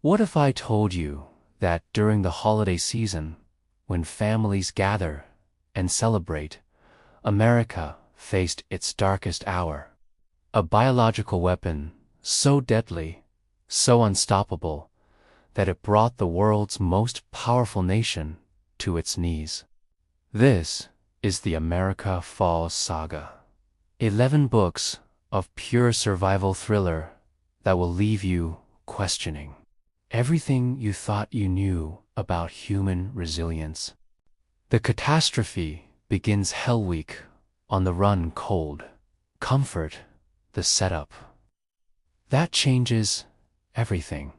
What if I told you that during the holiday season, when families gather and celebrate, America faced its darkest hour? A biological weapon so deadly, so unstoppable, that it brought the world's most powerful nation to its knees. This is the America Falls Saga. 11 books of pure survival thriller that will leave you questioning everything you thought you knew about human resilience. The Catastrophe begins Hell Week on the run cold. Comfort, the setup. That changes everything.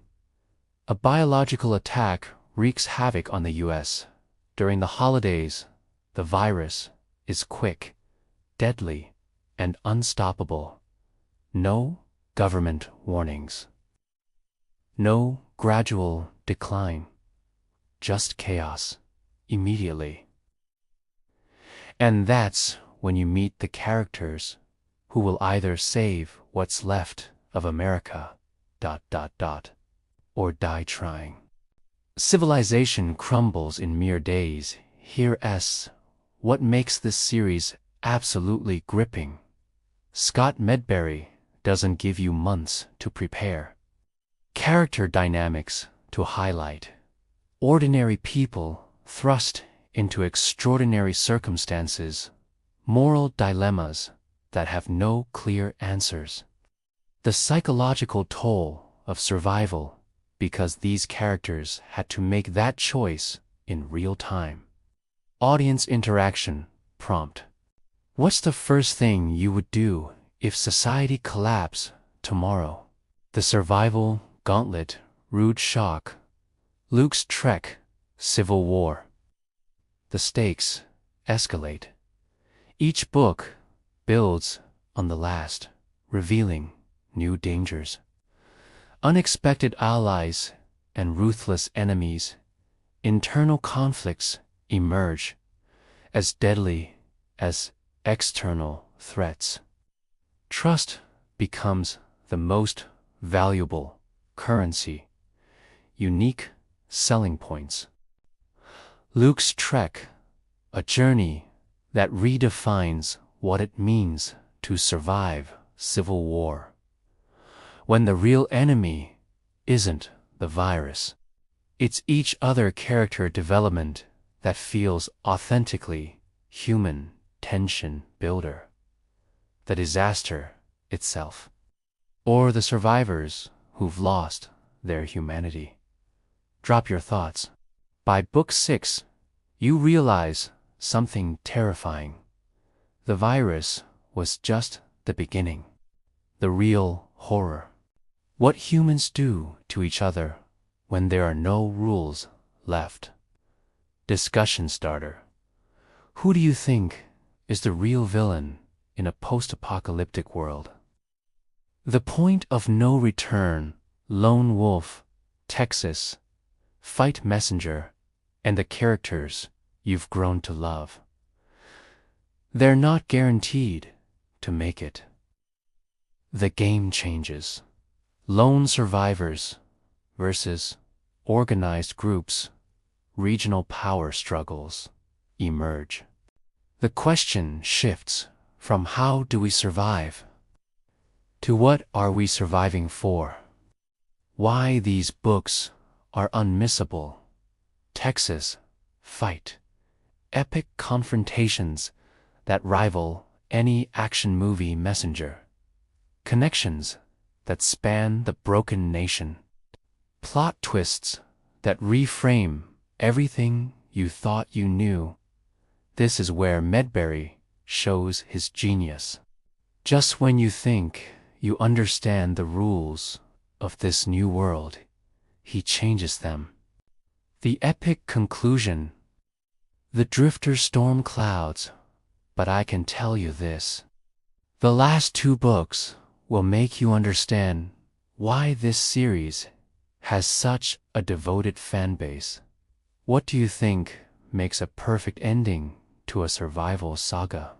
A biological attack wreaks havoc on the U.S. During the holidays, the virus is quick, deadly, and unstoppable. No government warnings. No gradual decline. Just chaos, immediately. And that's when you meet the characters who will either save what's left of America, or die trying. Civilization crumbles in mere days. Here's what makes this series absolutely gripping. Scott Medbury doesn't give you months to prepare. Character dynamics to highlight. Ordinary people thrust into extraordinary circumstances. Moral dilemmas that have no clear answers. The psychological toll of survival because these characters had to make that choice in real time. Audience interaction prompt. What's the first thing you would do if society collapsed tomorrow? The survival gauntlet, rude shock. Luke's trek, civil war. The stakes escalate. Each book builds on the last, revealing new dangers. Unexpected allies and ruthless enemies. Internal conflicts emerge as deadly as external threats. Trust becomes the most valuable currency. Unique selling points. Luke's trek, a journey that redefines what it means to survive civil war. When the real enemy isn't the virus, it's each other character development that feels authentically human. Tension builder. The disaster itself. Or the survivors who've lost their humanity. Drop your thoughts. By book 6, you realize something terrifying. The virus was just the beginning. The real horror. What humans do to each other when there are no rules left. Discussion starter. Who do you think is the real villain in a post-apocalyptic world? The point of no return, lone wolf, Texas, fight messenger, and the characters you've grown to love. They're not guaranteed to make it. The game changes. Lone survivors versus organized groups, regional power struggles emerge. The question shifts from how do we survive to what are we surviving for? Why these books are unmissable. Texas fight. Epic confrontations that rival any action movie messenger. Connections that span the broken nation. Plot twists that reframe everything you thought you knew. This is where Medbury shows his genius. Just when you think you understand the rules of this new world, he changes them. The epic conclusion. The drifters storm clouds, but I can tell you this. The last 2 books will make you understand why this series has such a devoted fan base. What do you think makes a perfect ending to a survival saga?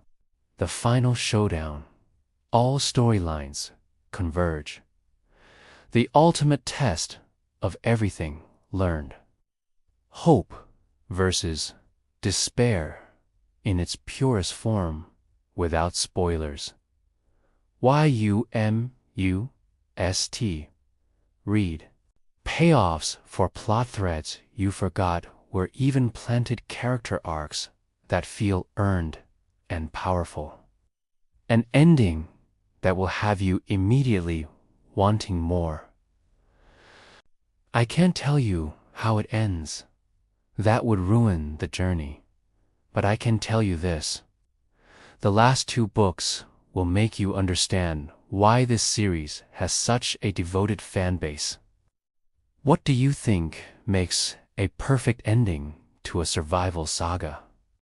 The final showdown. All storylines converge. The ultimate test of everything learned. Hope versus despair in its purest form, without spoilers. YUMUST. Read. Payoffs for plot threads you forgot were even planted character arcs that feel earned and powerful. An ending that will have you immediately wanting more. I can't tell you how it ends. That would ruin the journey. But I can tell you this. The last 2 books will make you understand why this series has such a devoted fan base. What do you think makes a perfect ending to a survival saga?